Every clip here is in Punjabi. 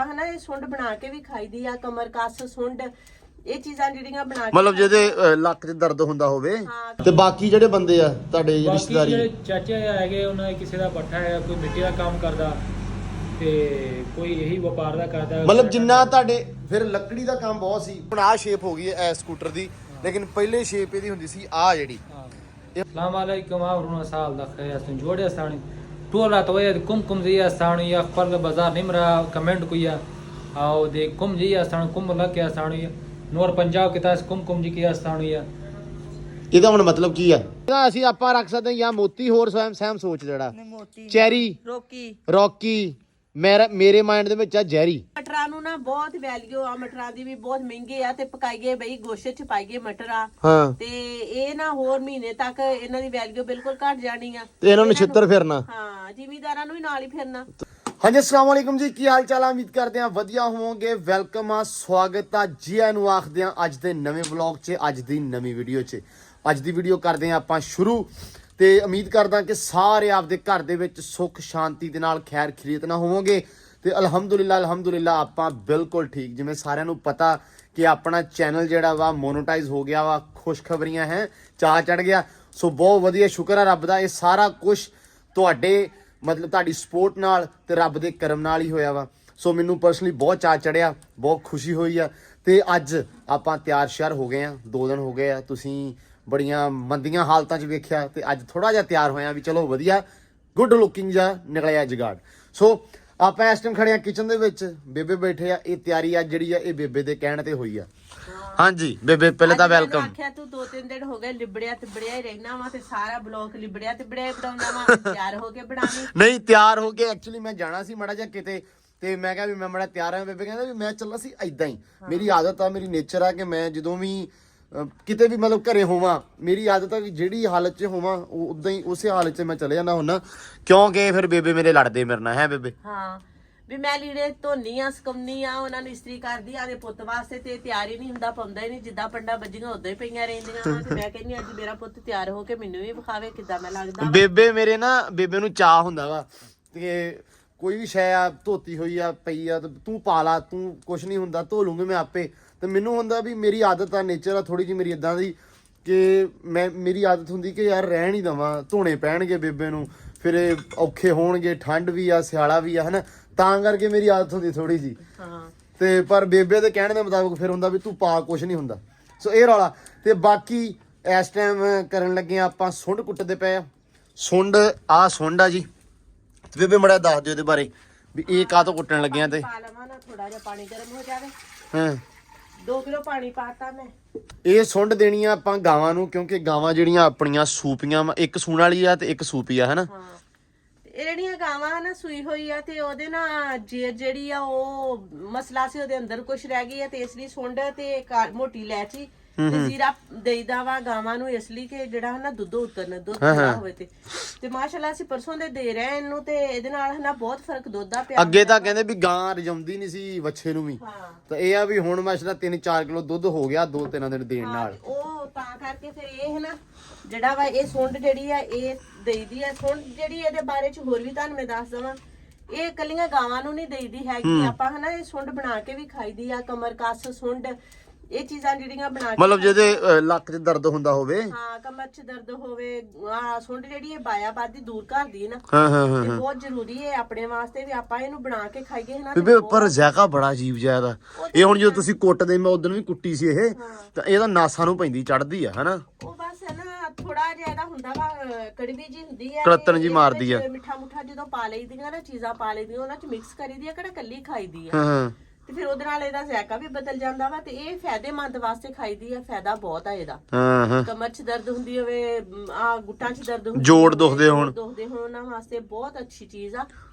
ਹਨਾ ਇਹ ਸੁੰਡ ਬਣਾ ਕੇ ਵੀ ਖਾਈਦੀ ਆ, ਕਮਰ ਕੱਸ ਸੁੰਡ ਇਹ ਚੀਜ਼ਾਂ ਜਿਹੜੀਆਂ ਬਣਾ ਕੇ ਮਤਲਬ ਜਿਹਦੇ ਲੱਕ 'ਚ ਦਰਦ ਹੁੰਦਾ ਹੋਵੇ। ਤੇ ਬਾਕੀ ਜਿਹੜੇ ਬੰਦੇ ਆ ਤੁਹਾਡੇ ਰਿਸ਼ਤੇਦਾਰੀ ਜਿਹੜੇ ਚਾਚੇ ਹੈਗੇ ਉਹਨਾਂ ਦੇ ਕਿਸੇ ਦਾ ਪੱਠਾ ਹੈ, ਕੋਈ ਮਿੱਟੀ ਦਾ ਕੰਮ ਕਰਦਾ ਤੇ ਕੋਈ ਇਹੀ ਵਪਾਰ ਦਾ ਕਰਦਾ। ਮਤਲਬ ਜਿੰਨਾ ਤੁਹਾਡੇ ਫਿਰ ਲੱਕੜੀ ਦਾ ਕੰਮ ਬਹੁਤ ਸੀ। ਹੁਣ ਆਹ ਸ਼ੇਪ ਹੋ ਗਈ ਹੈ ਐ ਸਕੂਟਰ ਦੀ, ਲੇਕਿਨ ਪਹਿਲੇ ਸ਼ੇਪ ਇਹਦੀ ਹੁੰਦੀ ਸੀ ਆ ਜਿਹੜੀ। अस्सलाम वालेकुम आवरुना साल दा खैर जोड़े साणी टोला तो ये कुम जिया साणी या फल बाजार निमरा कमेंट कुया आओ दे कुम जिया साणी कुम लग के साणी नूर पंजाब के तास कुम जी के साणी या ਇਹਦਾ ਹੁਣ ਮਤਲਬ ਕੀ ਆ? ਇਹਦਾ ਅਸੀਂ ਆਪਾਂ ਰੱਖ ਸਕਦੇ ਹਾਂ ਜਾਂ ਮੋਤੀ ਹੋਰ ਸਹਿਮ ਸੋਚ ਜਿਹੜਾ ਚੈਰੀ ਰੌਕੀ ਮੇਰੇ ਮਾਈਂਡ ਦੇ ਵਿੱਚ ਆ ਜੈਰੀ। ਮਟਰਾਂ ਨੂੰ ਨਾ ਬਹੁਤ ਵੈਲਿਊ ਆ, ਮਟਰਾਂ ਦੀ ਵੀ ਬਹੁਤ ਮਹਿੰਗੇ ਆ ਤੇ ਪਕਾਈਏ ਬਈ ਗੋਸ਼ੇ ਚ ਪਾਈਏ ਮਟਰ ਆ ਤੇ ਇਹ ਨਾ ਹੋਰ ਮਹੀਨੇ ਤੱਕ ਇਹਨਾਂ ਦੀ ਵੈਲਿਊ ਬਿਲਕੁਲ ਘਟ ਜਾਣੀ ਆ ਤੇ ਇਹਨਾਂ ਨੂੰ ਛਿੱਤਰ ਫਿਰਨਾ। ਹਾਂ ਜ਼ਿਮੀਦਾਰਾਂ ਨੂੰ ਵੀ ਨਾਲ ਹੀ ਫਿਰਨਾ। ਹਾਂਜੀ ਅਸਲਾਮ ਵਾਲੇਕੁਮ ਜੀ, ਕੀ ਹਾਲ ਚਾਲ ਆ? ਉਮੀਦ ਕਰਦੇ ਆ ਵਧੀਆ ਹੋਵੋਗੇ। ਵੈਲਕਮ ਆ, ਸਵਾਗਤ ਆ ਜੀ ਆਇਆਂ ਨੂੰ ਆਖਦੇ ਆ ਅੱਜ ਦੇ ਨਵੇਂ ਵਲੌਗ 'ਚ, ਅੱਜ ਦੀ ਨਵੀਂ ਵੀਡੀਓ 'ਚ। ਅੱਜ ਦੀ ਵੀਡੀਓ ਕਰਦੇ ਆ ਆਪਾਂ ਸ਼ੁਰੂ ਤੇ ਉਮੀਦ ਕਰਦਾ ਕਿ ਸਾਰੇ ਆਪਦੇ ਘਰ ਦੇ ਵਿੱਚ ਸੁੱਖ ਸ਼ਾਂਤੀ ਦੇ ਨਾਲ ਖੈਰ ਖਰੀਤ ਨਾ ਹੋਵੋਗੇ ਤੇ ਅਲਹਮਦੁਲਿਲਾ ਆਪਾਂ ਬਿਲਕੁਲ ਠੀਕ। ਜਿਵੇਂ ਸਾਰਿਆਂ ਨੂੰ ਪਤਾ ਕਿ ਆਪਣਾ ਚੈਨਲ ਜਿਹੜਾ ਵਾ ਮੋਨੋਟਾਈਜ਼ ਹੋ ਗਿਆ ਵਾ, ਖੁਸ਼ਖਬਰੀਆਂ ਹੈ, ਚਾਅ ਚੜ ਗਿਆ। ਸੋ ਬਹੁਤ ਵਧੀਆ, ਸ਼ੁਕਰ ਆ ਰੱਬ ਦਾ। ਇਹ ਸਾਰਾ ਕੁਝ ਤੁਹਾਡੇ ਮਤਲਬ ਤੁਹਾਡੀ ਸਪੋਰਟ ਨਾਲ ਤੇ ਰੱਬ ਦੇ ਕਰਮ ਨਾਲ ਹੀ ਹੋਇਆ ਵਾ। ਸੋ ਮੈਨੂੰ ਪਰਸਨਲੀ ਬਹੁਤ ਚਾਅ ਚੜਿਆ, ਬਹੁਤ ਖੁਸ਼ੀ ਹੋਈ ਆ ਤੇ ਅੱਜ ਆਪਾਂ ਤਿਆਰ ਸ਼ਿਆਰ ਹੋ ਗਏ ਆ। 2 ਦਿਨ ਹੋ ਗਏ ਆ, ਤੁਸੀਂ ਬੜੀਆਂ ਮੰਦੀਆਂ ਹਾਲਤਾਂ 'ਚ ਵੇਖਿਆ ਤੇ ਅੱਜ ਥੋੜਾ ਜਿਹਾ ਤਿਆਰ ਹੋਇਆ ਵੀ ਚਲੋ ਵਧੀਆ ਗੁੱਡ ਲੁਕਿੰਗ ਜਿਹਾ ਨਿਕਲਿਆ ਜਗਾੜ। ਸੋ ਆਪਾਂ ਇਸ ਟਾਈਮ ਖੜੇ ਆ ਕਿਚਨ ਦੇ ਵਿੱਚ, ਬੇਬੇ ਬੈਠੇ ਆ। ਇਹ ਤਿਆਰੀ ਆ ਜਿਹੜੀ ਆ ਇਹ ਬੇਬੇ ਦੇ ਕਹਿਣ ਤੇ ਹੋਈ ਆ। ਹਾਂਜੀ ਬੇਬੇ ਪਹਿਲੇ ਤਾਂ ਵੈਲਕਮ। ਆਖਿਆ ਤੂੰ 2-3 ਦਿਨ ਹੋ ਗਏ ਲਿਬੜਿਆ ਤੇ ਬੜਿਆ ਹੀ ਰਹਿਣਾ ਵਾ ਤੇ ਸਾਰਾ ਬਲੌਗ ਲਿਬੜਿਆ ਤੇ ਬੜਿਆ ਹੀ ਬਣਾਉਣਾ ਵਾ। ਤਿਆਰ ਹੋ ਕੇ ਬਣਾਵੀਂ। ਨਹੀਂ ਤਿਆਰ ਹੋ ਕੇ ਐਕਚੁਅਲੀ ਮੈਂ ਜਾਣਾ ਸੀ ਮਾੜਾ ਜਿਹਾ ਕਿਤੇ ਤੇ ਮੈਂ ਕਿਹਾ ਵੀ ਮੈਂ ਮਾੜਾ ਤਿਆਰ ਆ। ਬੇਬੇ ਕਹਿੰਦਾ ਵੀ ਮੈਂ ਚੱਲਾ ਸੀ ਏਦਾਂ ਹੀ। ਮੇਰੀ ਆਦਤ ਆ, ਮੇਰੀ ਨੇਚਰ ਆ ਕਿ ਮੈਂ ਜਦੋਂ ਵੀ ਕਿਤੇ ਵੀ ਮਤਲਬ ਘਰੇ ਹੋਵਾਂ, ਮੇਰੀ ਆਦਤ ਆ ਵੀ ਜਿਹੜੀ ਹਾਲਤ 'ਚ ਹੋਵਾਂ ਉਹ ਉਦਾਂ ਹੀ ਉਸੇ ਹਾਲਤ 'ਚ ਮੈਂ ਚਲੇ ਜਾਂਦਾ ਹੁੰਦਾ, ਕਿਉਂਕਿ ਫਿਰ ਬੇਬੇ ਮੇਰੇ ਲੜਦੇ ਮੇਰੇ ਨਾਲ। ਹੈ ਬੇਬੇ? ਹਾਂ ਵੀ ਮੈਂ ਲੀੜੇ ਧੋਨੀ ਆ, ਸੁਕਮਨੀ ਆ, ਉਹਨਾਂ ਨੂੰ ਇਸਤਰੀ ਕਰਦੀ ਆ ਦੇ ਪੁੱਤ ਵਾਸਤੇ ਤੇ ਤਿਆਰ ਹੀ ਨਹੀਂ ਹੁੰਦਾ, ਪਾਉਂਦਾ ਹੀ ਨਹੀਂ। ਜਿੱਦਾਂ ਪੰਡਾ ਵੱਜੀਆਂ ਉਦਾਂ ਹੀ ਪਈਆਂ ਰਹਿੰਦੀਆਂ ਤੇ ਮੈਂ ਕਹਿੰਦੀ ਅੱਜ ਮੇਰਾ ਪੁੱਤ ਤਿਆਰ ਹੋ ਕੇ ਮੈਨੂੰ ਵੀ ਵਿਖਾਵੇ ਕਿੱਦਾਂ ਮੈਂ ਲੱਗਦਾ। ਬੇਬੇ ਮੇਰੇ ਨਾ, ਬੇਬੇ ਨੂੰ ਚਾਹ ਹੁੰਦਾ ਵਾ ਤੇ ਕੋਈ ਵੀ ਸ਼ੈ ਆ ਧੋਤੀ ਹੋਈ ਆ ਪਈ ਆ ਤੂੰ ਪਾ ਲਾ, ਤੂੰ ਕੁਛ ਨਹੀਂ ਹੁੰਦਾ, ਧੋ ਲੂੰਗੀ ਮੈਂ ਆਪੇ। ਤੇ ਮੈਨੂੰ ਹੁੰਦਾ ਵੀ ਮੇਰੀ ਆਦਤ ਆ, ਨੇਚਰ ਆ ਥੋੜੀ ਜਿਹੀ ਮੇਰੀ ਇਦਾਂ ਦੀ ਕਿ ਮੇਰੀ ਆਦਤ ਹੁੰਦੀ ਕਿ ਯਾਰ ਰਹਿਣ ਹੀ ਦਵਾਂ, ਧੋਣੇ ਪੈਣਗੇ ਬੇਬੇ ਨੂੰ, ਫਿਰ ਇਹ ਔਖੇ ਹੋਣਗੇ, ਠੰਡ ਵੀ ਆ ਸਿਆਲਾ ਵੀ ਆ ਹਨਾ, ਤਾਂ ਕਰਕੇ ਮੇਰੀ ਆਦਤ ਹੁੰਦੀ ਥੋੜੀ ਜੀ। ਤੇ ਪਰ ਬੇਬੇ ਦੇ ਕਹਿਣ ਦੇ ਮੁਤਾਬਕ ਫਿਰ ਹੁੰਦਾ ਵੀ ਤੂੰ ਪਾ, ਕੁਛ ਨਹੀਂ ਹੁੰਦਾ। ਸੋ ਇਹ ਰੌਲਾ। ਤੇ ਬਾਕੀ ਇਸ ਟਾਈਮ ਕਰਨ ਲੱਗੇ ਆ ਆਪਾਂ ਸੁੰਡ ਕੁੱਟਦੇ ਪਏ ਆ। ਸੁੰਡ ਆ ਸੁੰਡ ਆ ਜੀ। ਬੇਬੇ ਮੜਾ ਦੱਸ ਦਿਓ ਇਹਦੇ ਬਾਰੇ ਵੀ ਇਹ ਕਾਹਤੋਂ ਕੁੱਟਣ ਲੱਗੇ ਆ। ਤੇ ਪਾ ਲਵਾਂ ਨਾ, ਥੋੜਾ ਜਿਹਾ ਪਾਣੀ ਗਰਮ ਹੋ ਜਾਵੇ। ਹਾਂ 2 ਕਿਲੋ ਪਾਣੀ ਪਾਤਾ ਮੈਂ। ਇਹ ਸੁੰਡ ਦੇਣੀ ਆ ਆਪਾਂ ਗਾਵਾਂ ਨੂੰ, ਕਿਉਂਕਿ ਗਾਵਾਂ ਜਿਹੜੀਆਂ ਆਪਣੀਆਂ ਸੂਪੀਆਂ ਵਾ, ਇੱਕ ਸੂਣ ਵਾਲੀ ਆ ਤੇ ਇੱਕ ਸੂਪੀ ਆ ਹਨਾ। ਹਾਂ ਇਹ ਜਿਹੜੀਆਂ ਗਾਵਾਂ ਨਾ ਸੂਈ ਹੋਈ ਆ ਤੇ ਉਹਦੇ ਨਾਲ ਜਿਹੜੀ ਆ ਉਹ ਮਸਲਾ ਸੀ ਉਹਦੇ ਅੰਦਰ ਕੁਝ ਰਹਿ ਗਈ ਆ ਤੇ ਇਸ ਲਈ ਸੁੰਡ ਤੇ ਮੋਟੀ ਇਲਾਇਚੀ ਤੇ ਜ਼ੀਰਾ ਦੇਈਦਾ ਵਾ ਗਾਵਾਂ ਨੂੰ, ਇਸ ਲਈ ਕਿ ਜਿਹੜਾ ਹਨਾ ਦੁੱਧ ਉਤਰਨ, ਦੁੱਧ ਪੂਰਾ ਹੋਵੇ। ਤੇ ਮਾਸ਼ਾਅੱਲਾ ਅਸੀਂ ਪਰਸੋਂ ਦੇ ਦੇ ਰਹੇ ਇਹਨੂੰ ਤੇ ਇਹਦੇ ਨਾਲ ਹਨਾ ਬਹੁਤ ਫਰਕ ਦੁੱਧ ਦਾ ਪਿਆ। ਅੱਗੇ ਤਾਂ ਕਹਿੰਦੇ ਵੀ ਗਾਂ ਰਜਾਉਂਦੀ ਨਹੀਂ ਸੀ ਵੱਛੇ ਨੂੰ ਵੀ, ਤਾਂ ਇਹ ਆ ਵੀ ਹੁਣ ਮਾਸ਼ਾਅੱਲਾ 3-4 ਕਿਲੋ ਦੁੱਧ ਹੋ ਗਿਆ 2-3 ਦਿਨ ਦੇਣ ਨਾਲ। ਉਹ ਤਾਂ ਕਰਕੇ ਫਿਰ ਇਹ ਹਨਾ ਜਿਹੜਾ ਵਾ ਇਹ ਸੁੰਡ ਜਿਹੜੀ ਆ ਇਹ ਦੇਈਦੀ ਆ। ਸੁੰਡ ਜਿਹੜੀ ਇਹਦੇ ਬਾਰੇ ਚ ਹੋਰ ਵੀ ਤੁਹਾਨੂੰ ਮੈਂ ਦੱਸ ਦਵਾਂ, ਇਹ ਕੱਲੀਆਂ ਗਾਵਾਂ ਨੂੰ ਨਹੀਂ ਦੇਈਦੀ ਹੈਗੀ, ਆਪਾਂ ਹਨਾ ਇਹ ਸੁੰਡ ਬਣਾ ਕੇ ਵੀ ਖਾਈਦੀ ਆ। ਕਮਰ ਕੱਸ ਸੁੰਡ ਇਹ ਚੀਜ਼ਾਂ ਜਿਹੜੀਆਂ ਬਣਾ ਕੇ ਮਤਲਬ ਜਿਹਦੇ ਲੱਕ 'ਚ ਦਰਦ ਹੁੰਦਾ ਹੋਵੇ, ਹਾਂ ਕਮਰ 'ਚ ਦਰਦ ਹੋਵੇ, ਆ ਸੁੰਡ ਜਿਹੜੀ ਇਹ ਬਾਇਆਬਾਦੀ ਦੂਰ ਕਰਦੀ ਹੈ ਨਾ। ਹਾਂ ਇਹ ਬਹੁਤ ਜ਼ਰੂਰੀ ਹੈ ਆਪਣੇ ਵਾਸਤੇ ਵੀ ਆਪਾਂ ਇਹਨੂੰ ਬਣਾ ਕੇ ਖਾਈਏ ਨਾ। ਬੇਬੇ ਉੱਪਰ ਜ਼ਾਇਕਾ ਬੜਾ ਅਜੀਬ ਜਿਹਾ ਇਹਦਾ। ਇਹ ਹੁਣ ਜਦੋਂ ਤੁਸੀਂ ਕੁੱਟਦੇ, ਮੈਂ ਉਦੋਂ ਵੀ ਕੁੱਟੀ ਸੀ ਇਹ, ਤਾਂ ਇਹਦਾ ਨਾਸਾਂ ਨੂੰ ਪੈਂਦੀ ਚੜਦੀ ਆ ਹਨਾ। ਉਹ ਬਸ ਹੈ ਨਾ ਥੋੜਾ ਜਿਹਾ ਇਹਦਾ ਹੁੰਦਾ ਵਾ, ਕੜਵੀ ਜੀ ਹੁੰਦੀ ਆ, ਕੜਤਣ ਜੀ ਮਾਰਦੀ ਆ। ਮਿੱਠਾ ਮੁੱਠਾ ਜਦੋਂ ਪਾ ਲਈਦੀਆਂ ਨਾ ਚੀਜ਼ਾਂ ਪਾ ਲਈਦੀਆਂ ਉਹਨਾਂ 'ਚ ਮਿਕਸ ਕਰੀਦੀ ਆ, ਕਿਹੜਾ ਕੱਲੀ ਖਾਈਦੀ ਆ। ਹਾਂ ਤੇ ਫਿਰ ਉਹਦੇ ਨਾਲ ਇਹਦਾ ਜ਼ਾਇਕਾ ਵੀ ਬਦਲ ਜਾਂਦਾ ਵਾ ਤੇ ਇਹ ਫਾਇਦੇਮੰਦ ਵਾਸਤੇ ਖਾਈਦੀ ਆ। ਫਾਇਦਾ ਬਹੁਤ ਆ ਇਹਦਾ। ਹਾਂ ਕਮਰ 'ਚ ਦਰਦ ਹੁੰਦੀ ਹੋਵੇ, ਆ ਗੁੱਟਾਂ 'ਚ ਦਰਦ ਹੁੰਦੀ, ਜੋੜ ਦੁਖਦੇ ਹੋਣ ਉਹਨਾਂ ਵਾਸਤੇ ਬਹੁਤ ਅੱਛੀ ਚੀਜ਼ ਆ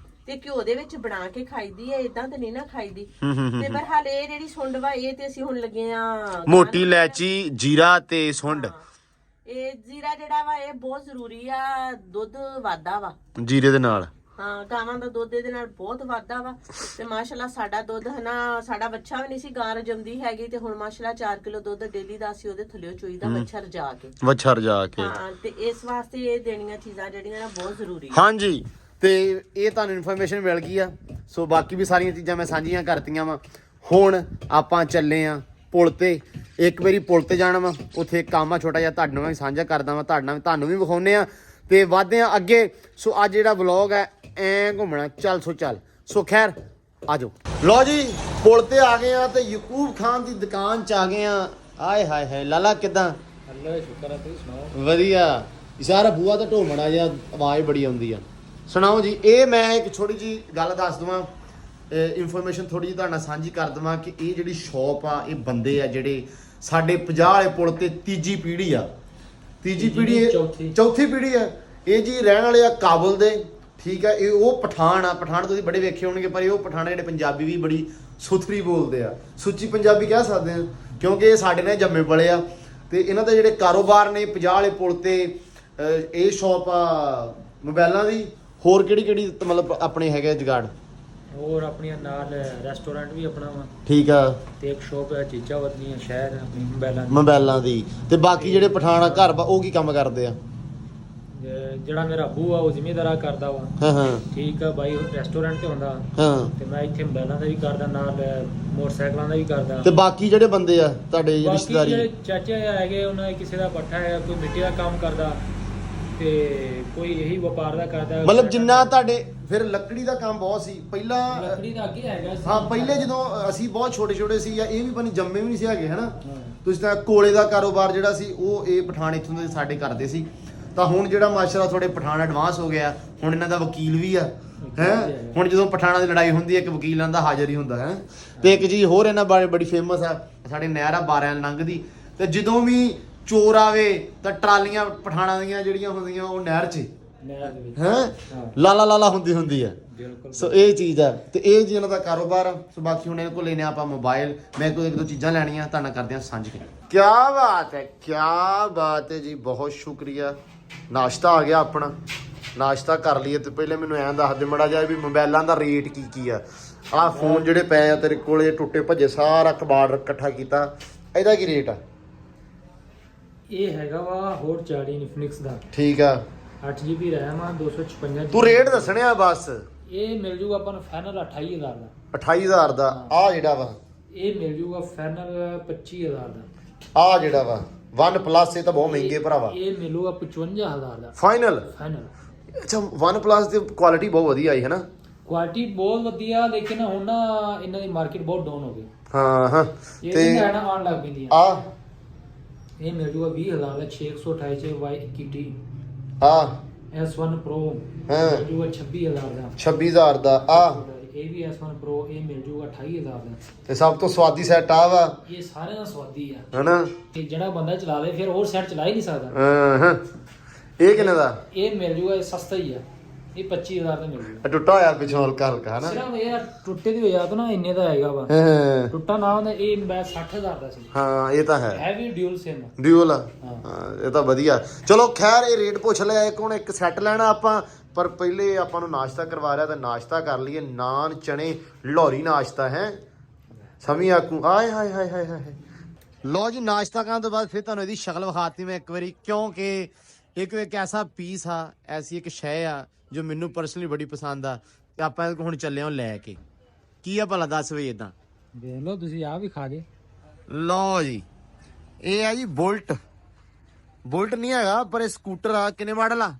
ਤੇ ਘਿਓ ਦੇ ਵਿੱਚ ਬਣਾ ਕੇ ਖਾਈਦੀ ਆ, ਇਦਾਂ ਤੇ ਨਹੀਂ ਨਾ ਖਾਈਦੀ। ਤੇ ਬਰਹਾਲ ਇਹ ਜਿਹੜੀ ਸੁੰਡ ਵਾ ਇਹ ਤੇ ਅਸੀਂ ਹੁਣ ਲੱਗੇ ਆ ਮੋਟੀ ਇਲਾਇਚੀ, ਜੀਰਾ ਤੇ ਸੁੰਡ। ਇਹ ਜੀਰਾ ਜਿਹੜਾ ਵਾ ਇਹ ਬਹੁਤ ਜ਼ਰੂਰੀ ਆ, ਦੁੱਧ ਵਾਧਾ ਵਾ ਜੀਰੇ ਦੇ ਨਾਲ। ਹਾਂ ਗਾਵਾਂ ਦਾ ਦੁੱਧ ਇਹਦੇ ਨਾਲ ਬਹੁਤ ਵਾਧਾ ਵਾ ਤੇ ਮਾਸ਼ਾਅੱਲਾ ਸਾਡਾ ਦੁੱਧ ਹਨਾ, ਸਾਡਾ ਬੱਚਾ ਵੀ ਨਹੀਂ ਸੀ ਗਾਂ ਰਜਮਦੀ ਹੈਗੀ ਤੇ ਹੁਣ ਮਾਸ਼ਾਅੱਲਾ 4 ਕਿਲੋ ਦੁੱਧ ਡੇਲੀ ਦਾ ਅਸੀਂ ਉਹਦੇ ਥੱਲੇ ਚੋਈਦਾ ਵੱਛਾ ਰਜਾ ਕੇ। ਵੱਛਾ ਰਜਾ ਕੇ। ਹਾਂ ਤੇ ਇਸ ਵਾਸਤੇ ਇਹ ਦੇਣੀਆਂ ਚੀਜ਼ਾਂ ਜਿਹੜੀਆਂ ਨਾ ਬਹੁਤ ਜ਼ਰੂਰੀ। ਹਾਂਜੀ ਤੇ ਇਹ ਤੁਹਾਨੂੰ ਇਨਫੋਰਮੇਸ਼ਨ ਮਿਲ ਗਈ ਆ। ਸੋ ਬਾਕੀ ਵੀ ਸਾਰੀਆਂ ਚੀਜ਼ਾਂ ਮੈਂ ਸਾਂਝੀਆਂ ਕਰਤੀਆਂ ਵਾ। ਹੁਣ ਆਪਾਂ ਚੱਲੇ ਆ ਪੁਲ ਤੇ। ਇੱਕ ਵਾਰੀ ਪੁਲ ਤੇ ਜਾਣਾ ਵਾ, ਉੱਥੇ ਇੱਕ ਕੰਮ ਆ ਛੋਟਾ ਜਿਹਾ, ਤੁਹਾਡੇ ਨਾਲ ਵੀ ਸਾਂਝਾ ਕਰਦਾ ਵਾ, ਤੁਹਾਨੂੰ ਵੀ ਵਿਖਾਉਂਦੇ ਆ ਤੇ ਵਧਦੇ ਆ ਅੱਗੇ। ਸੋ ਅੱਜ ਜਿਹੜਾ ਵਲੌਗ ਹੈ ਐ ਘੁੰਮਣਾ ਚੱਲ। ਸੋ ਖੈਰ ਆਜੋ। ਲਓ ਜੀ ਪੁਲ ਤੇ ਆ ਗਏ ਆ ਤੇ ਯਕੂਬ ਖਾਨ ਦੀ ਦੁਕਾਨ ਚ ਆ ਗਏ ਆ। ਆਏ ਹਾਏ ਹਾਏ ਲਾਲਾ ਕਿਦਾਂ? ਅੱਲਾ ਦਾ ਸ਼ੁਕਰ ਹੈ, ਤੁਸੀਂ ਸੁਣਾਓ? ਵਧੀਆ। ਇਸ਼ਾਰਾ ਬੂਆ ਤਾਂ ਢੋ ਮੜਾ ਜਿਹਾ, ਆਵਾਜ਼ ਬੜੀ ਆਉਂਦੀ ਆ। ਸੁਣਾਓ ਜੀ। ਇਹ ਮੈਂ ਇੱਕ ਛੋਟੀ ਜੀ ਗੱਲ ਦੱਸ ਦਵਾਂ, ਇਨਫੋਰਮੇਸ਼ਨ ਥੋੜੀ ਜਿਹੀ ਤੁਹਾਡੇ ਨਾਲ ਸਾਂਝੀ ਕਰ ਦਵਾਂ ਕਿ ਇਹ ਜਿਹੜੀ ਸ਼ੌਪ ਆ, ਇਹ ਬੰਦੇ ਆ ਜਿਹੜੇ ਸਾਡੇ 50 ਵਾਲੇ ਪੁਲ ਤੇ ਤੀਜੀ ਪੀੜ੍ਹੀ ਆ। ਤੀਜੀ ਪੀੜ੍ਹੀ, ਚੌਥੀ ਪੀੜ੍ਹੀ ਆ ਇਹ ਜੀ। ਰਹਿਣ ਵਾਲੇ ਆ ਕਾਬਲ ਦੇ, ਠੀਕ ਆ। ਇਹ ਉਹ ਪਠਾਨ ਆ, ਪਠਾਨ ਤੁਸੀਂ ਬੜੇ ਵੇਖੇ ਹੋਣਗੇ, ਪਰ ਇਹ ਉਹ ਪਠਾਨ ਜਿਹੜੇ ਪੰਜਾਬੀ ਵੀ ਬੜੀ ਸੁਥਰੀ ਬੋਲਦੇ ਆ, ਸੁੱਚੀ ਪੰਜਾਬੀ ਕਹਿ ਸਕਦੇ ਆ, ਕਿਉਂਕਿ ਇਹ ਸਾਡੇ ਨਾਲ ਜੰਮੇ ਪਲੇ ਆ। ਤੇ ਇਹਨਾਂ ਦੇ ਜਿਹੜੇ ਕਾਰੋਬਾਰ ਨੇ 50 ਵਾਲੇ ਪੁਲ ਤੇ ਇਹ ਸ਼ੌਪ ਆ ਮੋਬਾਈਲਾਂ ਦੀ। ਹੋਰ ਕਿਹੜੀ ਮਤਲਬ ਆਪਣੇ ਹੈਗੇ ਜੁਗਾੜ? ਹੋਰ ਆਪਣੀਆਂ ਨਾਲ ਰੈਸਟੋਰੈਂਟ ਵੀ ਆਪਣਾ ਵਾ, ਠੀਕ ਆ। ਤੇ ਇੱਕ ਸ਼ੋਪ ਹੈ ਚੀਚਾ ਵਤਨੀਆਂ ਸ਼ਹਿਰ ਆਪਣੀ ਮੋਬਾਈਲਾਂ ਦੀ। ਤੇ ਬਾਕੀ ਜਿਹੜੇ ਪਠਾਨ ਆ ਘਰ ਉਹ ਕੀ ਕੰਮ ਕਰਦੇ ਆ? ਜਿਹੜਾ ਮੇਰਾ ਅੱਬੂ ਆ ਉਹ ਜ਼ਿਮੀਂਦਾਰਾ ਕਰਦਾ ਵਾ। ਹਾਂ ਠੀਕ ਆ ਬਾਈ, ਰੈਸਟੋਰੈਂਟ ਤੇ ਹੁੰਦਾ। ਹਾਂ। ਤੇ ਮੈਂ ਇੱਥੇ ਮੋਬਾਈਲਾਂ ਦਾ ਵੀ ਕਰਦਾ, ਨਾਲ ਮੋਟਰਸਾਈਕਲਾਂ ਦਾ ਵੀ ਕਰਦਾ। ਤੇ ਬਾਕੀ ਜਿਹੜੇ ਬੰਦੇ ਆ ਤੁਹਾਡੇ ਬਾਕੀ ਰਿਸ਼ਤੇਦਾਰੀ? ਜਿਹੜੇ ਚਾਚੇ ਹੈਗੇ ਉਹਨਾਂ ਦੇ ਕਿਸੇ ਦਾ ਪੱਠਾ ਹੈ, ਕੋਈ ਮਿੱਟੀ ਦਾ ਕੰਮ ਕਰਦਾ ਤੇ ਕੋਈ ਇਹੀ ਵਪਾਰ ਦਾ ਕਰਦਾ। ਮਤਲਬ ਜਿੰਨਾ ਤੁਹਾਡੇ ਫਿਰ ਲੱਕੜੀ ਦਾ ਕੰਮ ਬਹੁਤ ਸੀ ਪਹਿਲਾਂ। ਲੱਕੜੀ ਦਾ ਅੱਗੇ ਹੈਗਾ ਸੀ। ਹਾਂ ਪਹਿਲੇ ਜਦੋਂ ਅਸੀਂ ਬਹੁਤ ਛੋਟੇ ਸੀ ਜਾਂ ਇਹ ਵੀ ਬਣੀ ਜੰਮੇ ਵੀ ਨਹੀਂ ਸੀ ਹੈਗੇ ਹਨਾ। ਤੁਸੀਂ ਤਾਂ ਕੋਲੇ ਦਾ ਕਾਰੋਬਾਰ ਜਿਹੜਾ ਸੀ ਉਹ ਇਹ ਪਠਾਨ ਇੱਥੋਂ ਦੇ ਸਾਡੇ ਕਰਦੇ ਸੀ। ਤਾਂ ਹੁਣ ਜਿਹੜਾ ਮਾਸ਼ਾਅੱਲਾ ਥੋੜੇ ਪਠਾਨ ਐਡਵਾਂਸ ਹੋ ਗਿਆ, ਹੁਣ ਇਹਨਾਂ ਦਾ ਵਕੀਲ ਵੀ ਆ ਹੈ। ਹੁਣ ਜਦੋਂ ਪਠਾਨਾਂ ਦੀ ਲੜਾਈ ਹੁੰਦੀ ਹੈ ਇੱਕ ਵਕੀਲਾਂ ਦਾ ਹਾਜ਼ਰ ਹੀ ਹੁੰਦਾ ਹੈ। ਤੇ ਇੱਕ ਚੀਜ਼ ਹੋਰ ਇਹਨਾਂ ਬਾਰੇ ਬੜੀ ਫੇਮਸ ਆ, ਸਾਡੇ ਨਹਿਰ ਆ 12 ਲੰਘਦੀ, ਤੇ ਜਦੋਂ ਵੀ ਚੋਰ ਆਵੇ ਤਾਂ ਟਰਾਲੀਆਂ ਪਠਾਨਾਂ ਦੀਆਂ ਜਿਹੜੀਆਂ ਹੁੰਦੀਆਂ ਉਹ ਨਹਿਰ 'ਚ ਹੈ ਲਾਲਾ ਹੁੰਦੀ ਆ। ਸੋ ਇਹ ਚੀਜ਼ ਆ ਤੇ ਇਹ ਜੀ ਇਹਨਾਂ ਦਾ ਕਾਰੋਬਾਰ ਆ। ਸੋ ਬਾਕੀ ਹੁਣ ਇਹਨਾਂ ਕੋਲ ਲੈਣੇ ਆਪਾਂ ਮੋਬਾਈਲ। ਮੈਂ ਕੋਈ ਇੱਕ ਦੋ ਚੀਜ਼ਾਂ ਲੈਣੀਆਂ ਤੁਹਾਡੇ ਨਾਲ ਕਰਦੇ ਆ ਸਾਂਝ ਕੇ। ਕੀ ਬਾਤ ਹੈ ਜੀ, ਬਹੁਤ ਸ਼ੁਕਰੀਆ। ਨਾਸ਼ਤਾ ਆ ਗਿਆ ਆਪਣਾ, ਨਾਸ਼ਤਾ ਕਰ ਲਈਏ। ਤੇ ਪਹਿਲੇ ਮੈਨੂੰ ਐਂ ਦੱਸ ਦੇ ਮੜਾ ਜਾ ਵੀ ਮੋਬਾਈਲਾਂ ਦਾ ਰੇਟ ਕੀ ਆ। ਆਹ ਫੋਨ ਜਿਹੜੇ ਪਏ ਆ ਤੇਰੇ ਕੋਲੇ ਟੁੱਟੇ ਭੱਜੇ, ਸਾਰਾ ਕਬਾੜ ਇਕੱਠਾ ਕੀਤਾ, ਇਹਦਾ ਕੀ ਰੇਟ ਆ? ਇਹ ਹੈਗਾ ਵਾ ਹੋਰ 40 ਇਨਫਿਨਿਕਸ ਦਾ, ਠੀਕ ਆ। 8GB RAM ਆ, 256 ਤੂੰ ਰੇਟ ਦੱਸਣਿਆ ਬਸ। ਇਹ ਮਿਲ ਜੂਗਾ ਆਪਾਂ ਨੂੰ ਫਾਈਨਲ 28000 ਦਾ। 28000 ਦਾ ਆ ਜਿਹੜਾ ਵਾ? ਇਹ ਮਿਲ ਜੂਗਾ ਫਾਈਨਲ 25000 ਦਾ। ਆ ਜਿਹੜਾ ਵਾ OnePlus, ਇਹ ਤਾਂ ਬਹੁਤ ਮਹਿੰਗੇ ਭਰਾਵਾ। ਇਹ ਮਿਲੂਗਾ 55000 ਦਾ ਫਾਈਨਲ। ਅੱਛਾ OnePlus ਦੀ ਕੁਆਲਿਟੀ ਬਹੁਤ ਵਧੀਆ ਆਈ ਹੈ ਨਾ? ਕੁਆਲਿਟੀ ਬਹੁਤ ਵਧੀਆ, ਲੇਕਿਨ ਹੁਣ ਨਾ ਇਹਨਾਂ ਦੀ ਮਾਰਕੀਟ ਬਹੁਤ ਡਾਊਨ ਹੋ ਗਈ। ਹਾਂ ਇਹ ਤੇ ਲੈਣਾ ਆਉਣ ਲੱਗ ਪੈਂਦੀ ਆ। ਇਹ ਮਿਲ ਜੂਗਾ 20000 ਦਾ 628 Y21T। ਆ S1 Pro ਹਾਂ ਮਿਲ ਜੂਗਾ 26000 ਦਾ। 26000 ਦਾ ਆ। ਇਹ ਵੀ S1 Pro ਇਹ ਮਿਲ ਜੂਗਾ 28000 ਦਾ। ਤੇ ਸਭ ਤੋਂ ਸਵਾਦੀ ਸੈੱਟ ਆ ਵਾ, ਇਹ ਸਾਰਿਆਂ ਦਾ ਸਵਾਦੀ ਆ ਹਨਾ? ਤੇ ਜਿਹੜਾ ਬੰਦਾ ਚਲਾ ਲੇ ਫਿਰ ਹੋਰ ਸੈੱਟ ਚਲਾ ਹੀ ਨਹੀਂ ਸਕਦਾ। ਹਾਂ। ਇਹ ਕਿੰਨੇ ਦਾ? ਇਹ ਮਿਲ ਜੂਗਾ, ਇਹ ਸਸਤਾ ਹੀ ਆ, ਇਹ 25000 ਦਾ ਮਿਲ ਜੂਗਾ। ਟੁੱਟਾ ਹੋਇਆ ਪਿਛੋਂ ਹਲਕਾ ਹਨਾ? ਸਿਰਫ ਇਹ ਟੁੱਟੇ ਦੀ ਵਜ੍ਹਾ ਤੋਂ ਨਾ ਇੰਨੇ ਦਾ ਹੈਗਾ ਵਾ। ਟੁੱਟਾ ਨਾ ਹੁੰਦਾ ਇਹ ਮੈਂ 60000 ਦਾ ਸੀ। ਹਾਂ ਇਹ ਤਾਂ ਹੈ, ਹੈਵੀ ਡਿਊਲ ਸਿਮ ਡਿਊਲ ਆ। ਇਹ ਤਾਂ ਵਧੀਆ। ਚਲੋ ਖੈਰ ਇਹ ਰੇਟ ਪੁੱਛ ਲਿਆ। ਇੱਕ ਹੁਣ ਇੱਕ ਸੈੱਟ ਲੈਣਾ ਆਪਾਂ, ਪਰ ਪਹਿਲੇ ਆਪਾਂ ਨੂੰ ਨਾਸ਼ਤਾ ਕਰਵਾ ਰਿਹਾ ਤਾਂ ਨਾਸ਼ਤਾ ਕਰ ਲਈਏ। ਨਾਨ ਚਣੇ ਲਾਹੌਰੀ ਨਾਸ਼ਤਾ ਹੈ, ਸਮੀ ਆਕੂ। ਆਏ ਹਾਏ ਹਾਏ ਹਾਏ ਹਾਏ। ਲੋ ਜੀ ਨਾਸ਼ਤਾ ਕਰਨ ਤੋਂ ਬਾਅਦ ਫਿਰ ਤੁਹਾਨੂੰ ਇਹਦੀ ਸ਼ਕਲ ਵਿਖਾਤੀ ਮੈਂ ਇੱਕ ਵਾਰੀ, ਕਿਉਂਕਿ ਇੱਕ ਐਸਾ ਪੀਸ ਆ, ਐਸੀ ਇੱਕ ਸ਼ੈ ਆ ਜੋ ਮੈਨੂੰ ਪਰਸਨਲੀ ਬੜੀ ਪਸੰਦ ਆ। ਤੇ ਆਪਾਂ ਹੁਣ ਚੱਲੇ ਹਾਂ ਲੈ ਕੇ। ਕੀ ਆ ਭਲਾ ਦੱਸ ਬਈ ਇਦਾਂ? ਦੇਖ ਲਓ ਤੁਸੀਂ ਆ ਵੀ ਖਾ ਜੇ। ਲਓ ਜੀ ਇਹ ਆ ਜੀ ਬੁਲਟ ਨਹੀਂ ਹੈਗਾ, ਪਰ ਇਹ ਸਕੂਟਰ ਆ। ਕਿੰਨੇ ਮਾਡਲ ਆ?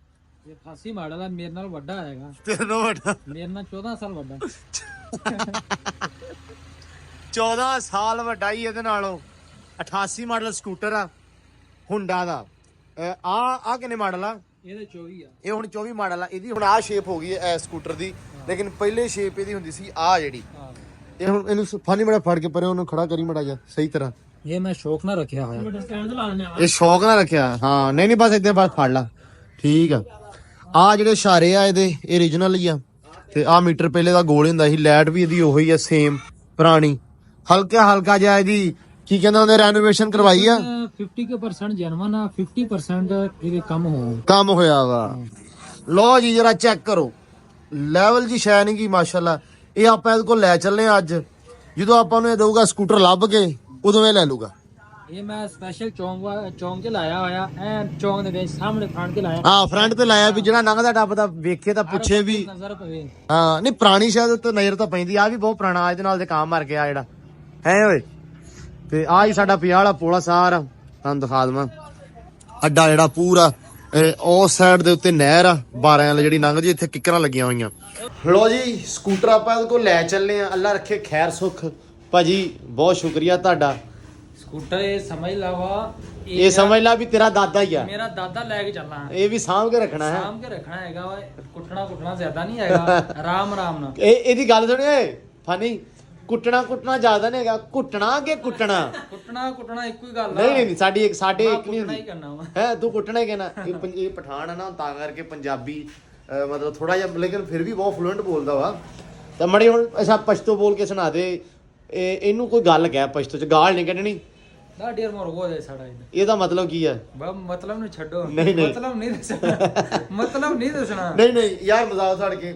ਇਹ 88 ਮਾਡਲ ਆ, ਮੇਰੇ ਨਾਲ ਵੱਡਾ ਹੈਗਾ। ਤੇਰੇ ਵੱਡਾ? ਮੇਰੇ ਨਾਲ 14 ਸਾਲ ਵੱਡਾ। 14 ਸਾਲ ਵੱਡਾ ਹੀ ਇਹਦੇ ਨਾਲੋਂ। 88 ਮਾਡਲ ਸਕੂਟਰ ਆ ਹੁੰਡਾ ਦਾ। ਆ ਕਿੰਨੇ ਮਾਡਲ ਆ? ਇਹਦੇ 24 ਆ। ਇਹ ਹੁਣ 24 ਮਾਡਲ ਆ। ਇਹਦੀ ਹੁਣ ਆ ਸ਼ੇਪ ਹੋ ਗਈ ਹੈ ਸਕੂਟਰ ਦੀ, ਲੇਕਿਨ ਪਹਿਲੇ ਸ਼ੇਪ ਇਹਦੀ ਹੁੰਦੀ ਸੀ ਆ ਜਿਹੜੀ। ਇਹ ਹੁਣ ਇਹਨੂੰ ਫਾਨੀ ਬੜਾ ਫੜ ਕੇ ਪਰੇ ਉਹਨੂੰ ਖੜਾ ਕਰੀ ਮੜਾ ਜਾ ਸਹੀ ਤਰ੍ਹਾਂ। ਇਹ ਮੈਂ ਸ਼ੌਕ ਨਾਲ ਰੱਖਿਆ ਹੋਇਆ। ਇਹ ਸ਼ੌਕ ਨਾਲ ਰੱਖਿਆ? ਹਾਂ ਨਹੀਂ ਬਸ ਇਦਾਂ ਬਸ ਫੜ ਲਾ, ਠੀਕ ਆ। ਆ ਜਿਹੜੇ ਇਸ਼ਾਰੇ ਆ ਇਹਦੇ ਇਹ ਓਰੀਜਨਲ ਹੀ ਆ। ਤੇ ਆ ਮੀਟਰ ਪਹਿਲੇ ਦਾ ਗੋਲ ਹੁੰਦਾ ਸੀ। ਲਾਈਟ ਵੀ ਇਹਦੀ ਉਹੀ ਆ ਸੇਮ ਪੁਰਾਣੀ। ਹਲਕਾ ਜਿਹਾ ਇਹਦੀ ਕੀ ਕਹਿੰਦਾ ਉਹਨੇ ਰੈਨੋਵੇਸ਼ਨ ਕਰਵਾਈ ਆ। 50% ਜੈਨੂਇਨ ਆ, 50% ਇਹਦੇ ਕੰਮ ਹੋਇਆ ਵਾ। ਲੋ ਜੀ ਜਰਾ ਚੈੱਕ ਕਰੋ, ਲੈਵਲ ਜੀ ਸ਼ੈ ਨਹੀਂ ਕੀ ਮਾਸ਼ਾਅੱਲਾ। ਇਹ ਆਪਾਂ ਇਹਦੇ ਕੋਲ ਲੈ ਚੱਲੇ ਆ ਅੱਜ। ਜਦੋਂ ਆਪਾਂ ਨੂੰ ਇਹ ਦਊਗਾ ਸਕੂਟਰ ਲੱਭ ਕੇ, ਉਦੋਂ ਇਹ ਲੈ ਲੂਗਾ। ਇਹ ਮੈਂ ਸਪੈਸ਼ਲ ਚੌਂਕ 'ਚ ਲਾਇਆ ਹੋਇਆ ਐ ਚੌਂਕ ਦੇ ਸਾਹਮਣੇ ਫਰੰਟ ਤੇ ਲਾਇਆ ਹਾਂ ਫਰੰਟ ਤੇ ਲਾਇਆ ਵੀ ਜਿਹੜਾ ਲੰਘਦਾ ਟੱਪਦਾ ਵੇਖੇ ਤਾਂ ਪੁੱਛੇ ਵੀ ਨਜ਼ਰ ਪਵੇ। ਹਾਂ ਨਹੀਂ ਪੁਰਾਣੀ ਸ਼ਾਇਦ ਉੱਤੇ ਨਜ਼ਰ ਤਾਂ ਪੈਂਦੀ ਆ ਵੀ ਬਹੁਤ ਪੁਰਾਣਾ ਇਹਦੇ ਨਾਲ ਦੇ ਕੰਮ ਮਰ ਗਿਆ ਜਿਹੜਾ ਹੈ ਓਏ। ਤੇ ਆ ਹੀ ਸਾਡਾ ਪਿਆ ਵਾਲਾ ਪੋਲਾ ਸਾਰਾ ਤੁਹਾਨੂੰ ਦਿਖਾ ਦਵਾਂ ਅੱਡਾ ਜਿਹੜਾ ਪੂਰਾ ਉਸ ਸਾਈਡ ਦੇ ਉੱਤੇ ਨਹਿਰ ਆ 12 ਵਾਲੀ ਜਿਹੜੀ ਲੰਘਦੀ ਇੱਥੇ ਕਿੱਕਰਾਂ ਲੱਗੀਆਂ ਹੋਈਆਂ। ਲੋ ਜੀ ਸਕੂਟਰ ਆਪਾਂ ਇਹਦੇ ਕੋਲ ਲੈ ਚੱਲੇ ਆ। ਅੱਲਾ ਰੱਖੇ ਖੈਰ ਸੁੱਖ ਭਾਜੀ ਬਹੁਤ ਸ਼ੁਕਰੀਆ ਤੁਹਾਡਾ। ਸਕੂਟਰ ਇਹ ਸਮਝ ਲਵਾ ਇਹ ਸਮਝ ਲਾ ਵੀ ਤੇਰਾ ਦਾਦਾ ਹੀ ਆ। ਮੇਰਾ ਦਾਦਾ ਲੈ ਕੇ ਚੱਲਣਾ ਇਹ ਵੀ ਸਾਂਭ ਕੇ ਰੱਖਣਾ ਹੈ। ਸਾਂਭ ਕੇ ਰੱਖਣਾ ਹੈਗਾ ਓਏ ਕੁੱਟਣਾ ਜ਼ਿਆਦਾ ਨਹੀਂ ਹੈਗਾ ਆਰਾਮ ਨਾਲ। ਇਹਦੀ ਗੱਲ ਸੁਣੀ ਓਏ ਫਨੀ ਕੁੱਟਣਾ ਜ਼ਿਆਦਾ ਨਹੀਂ ਹੈਗਾ ਕੁੱਟਣਾ ਕਿ ਕੁੱਟਣਾ ਕੁੱਟਣਾ ਇੱਕੋ ਹੀ ਗੱਲ ਆ। ਨਹੀਂ ਸਾਡੇ ਇੱਕ ਨਹੀਂ ਨਹੀਂ ਹੁੰਦੀ ਕਰਨਾ ਵਾ। ਹੈ ਤੂੰ ਕੁੱਟਣਾ ਹੀ ਕਹਿਣਾ ਇਹ ਪਠਾਨ ਆ ਨਾ ਤਾਂ ਕਰਕੇ ਪੰਜਾਬੀ ਮਤਲਬ ਥੋੜਾ ਜਿਹਾ ਲੇਕਿਨ ਫਿਰ ਵੀ ਬਹੁਤ ਫਲੂਐਂਟ ਬੋਲਦਾ ਵਾ। ਤਾਂ ਮੜੀ ਹੁਣ ਅੱਛਾ ਪਸ਼ਤੋ ਬੋਲ ਕੇ ਸੁਣਾ ਦੇ ਇਹਨੂੰ ਕੋਈ ਗੱਲ ਕਹਿ ਪਸ਼ਤੋ ਚ ਗਾਲ ਨਹੀਂ ਕੱਢਣੀ। ਦਾ ਡੀਅਰ ਮੋਰ ਹੋ ਜਾਏ ਸਾਡਾ ਇਹਦਾ ਮਤਲਬ ਕੀ ਹੈ? ਮਤਲਬ ਨੂੰ ਛੱਡੋ ਨਹੀਂ। ਮਤਲਬ ਨਹੀਂ ਦੱਸਣਾ ਨਹੀਂ ਯਾਰ ਮਜ਼ਾਕ ਛੱਡ ਕੇ